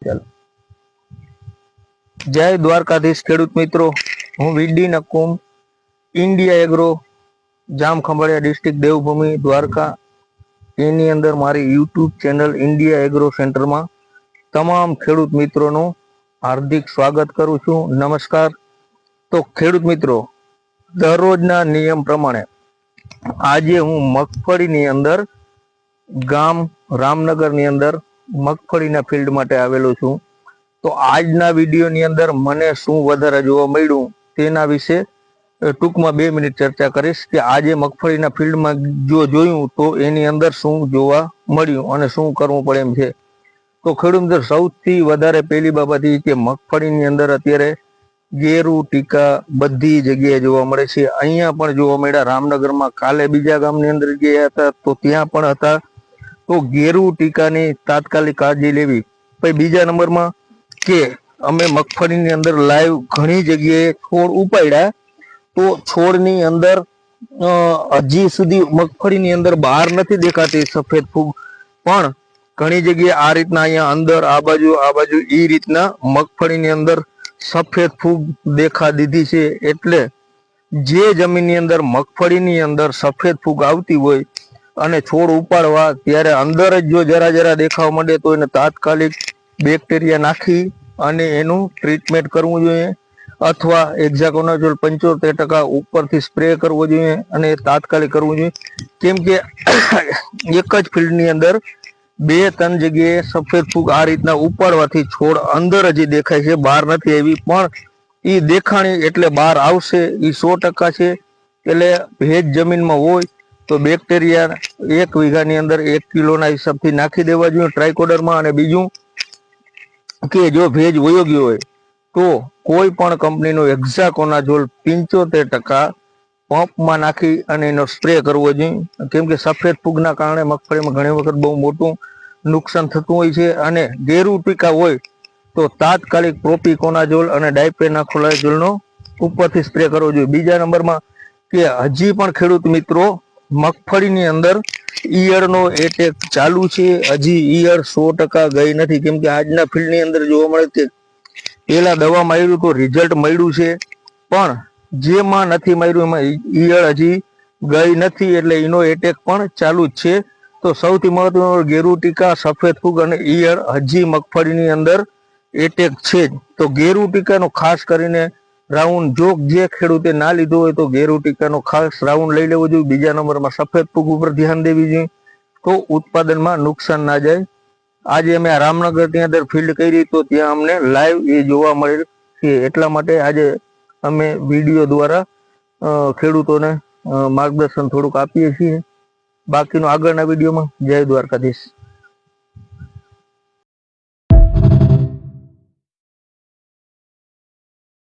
ચાલો. જય દ્વારકાધીશ ખેડૂત મિત્રો, હું VD Nakum, India agro, Jamkhambhalia district, Devbhumi, Dwarka, એની અંદર મારી યુટ્યુબ ચેનલ ઇન્ડિયા એગ્રો સેન્ટરમાં તમામ ખેડૂત મિત્રોનું હાર્દિક સ્વાગત કરું છું. નમસ્કાર. તો ખેડૂત મિત્રો, દરરોજના નિયમ પ્રમાણે આજે હું મગફળીની અંદર ગામ રામનગરની અંદર મગફળીના ફિલ્ડ માટે આવેલો છું. તો આજના વિડીયોની અંદર મને શું વધારે જોવા મળ્યું તેના વિશે ટૂંકમાં 2 મિનિટ ચર્ચા કરીશ કે આજે મગફળીના ફિલ્ડમાં જો જોયું તો એની અંદર શું જોવા મળ્યું અને શું કરવું પડે એમ છે. તો ખેડૂત મિત્રો, સૌથી વધારે પહેલી બાબત એ કે મગફળીની અંદર અત્યારે ગેરુ ટીકા બધી જગ્યાએ જોવા મળે છે. અહીંયા પણ જોવા મળ્યા, રામનગરમાં. કાલે બીજા ગામની અંદર ગયા હતા તો ત્યાં પણ હતા. તો ગેરુ ટીકાની તાત્કાલિક કાળજી લેવી. પછી બીજા નંબરમાં કે અમે મગફળીની અંદર લાઈવ ઘણી જગ્યાએ છોડ ઉપાડ્યા તો છોડની અંદર હજી સુધી મગફળીની અંદર બહાર નથી દેખાતી સફેદ ફૂગ, પણ ઘણી જગ્યાએ આ રીતના અહીંયા અંદર આ બાજુ એ રીતના મગફળીની અંદર સફેદ ફૂગ દેખા દીધી છે. એટલે જે જમીનની અંદર મગફળીની અંદર સફેદ ફૂગ આવતી હોય અને છોડ ઉપાડવા ત્યારે અંદર જ જો જરા દેખાવા માંડે તો એને તાત્કાલિક બેક્ટેરિયા નાખી અને એનું ટ્રીટમેન્ટ કરવું જોઈએ, અથવા હેક્ઝાકોનાઝોલ 75% ઉપરથી સ્પ્રે કરવો જોઈએ અને તાત્કાલિક કરવું જોઈએ. કેમ કે એક જ ફિલ્ડની અંદર 2-3 જગ્યાએ સફેદ ફૂગ આ રીતના ઉપાડવાથી છોડ અંદર હજી દેખાય છે, બહાર નથી આવી. પણ એ દેખાણી એટલે બહાર આવશે એ 100% છે. એટલે ભેજ જમીનમાં હોય તો બેક્ટેરિયા 1 વીઘાની અંદર 1 કિલોના હિસાબથી નાખી દેવા જોઈએ ટ્રાયકોડરમાં. અને બીજું કે જો ભેજ વયો ગયો હોય તો કોઈ પણ કંપનીનો હેક્ઝાકોનાઝોલ 75% પંપમાં નાખી અને એનો સ્પ્રે કરવો જોઈએ. કેમ કે સફેદ ફૂગના કારણે મગફળીમાં ઘણી વખત બહુ મોટું નુકસાન થતું હોય છે. અને ગેરુ ટીકા હોય તો તાત્કાલિક પ્રોપિકોનાઝોલ અને ડાયપેનાખોલાઝોલનો ઉપરથી સ્પ્રે કરવો જોઈએ. બીજા નંબરમાં કે હજી પણ ખેડૂત મિત્રો મગફળીની અંદર ઈયળનો એટેક ચાલુ છે. હજી ઈયળ 100% ગઈ નથી. કેમ કે આજના ફિલ્ડની અંદર જોવા મળે કે પેલા દવા માર્યું તો રિઝલ્ટ મળ્યું છે, પણ જેમાં નથી માર્યું એમાં ઈયળ હજી ગઈ નથી. એટલે એનો એટેક પણ ચાલુ જ છે. તો સૌથી મહત્વનું ગેરુ ટીકા, સફેદ ફૂગ અને ઈયળ હજી મગફળીની અંદર એટેક છે જ. તો ગેરુ ટીકાનો ખાસ કરીને રાઉન્ડ જો જે ખેડૂતે ના લીધો હોય તો ગેરુ ટીકાનો ખાસ રાઉન્ડ લઈ લેવો જોઈએ. બીજા નંબરમાં સફેદ ફૂગ ઉપર ધ્યાન દેવી જોઈએ તો ઉત્પાદનમાં નુકસાન ના જાય. આજે અમે રામનગરની અંદર ફિલ્ડ કરી તો ત્યાં અમને લાઈવ એ જોવા મળેલ છે. એટલા માટે આજે અમે વિડીયો દ્વારા ખેડૂતોને માર્ગદર્શન થોડુંક આપીએ છીએ. બાકીનું આગળના વિડીયોમાં. જય દ્વારકાધીશ.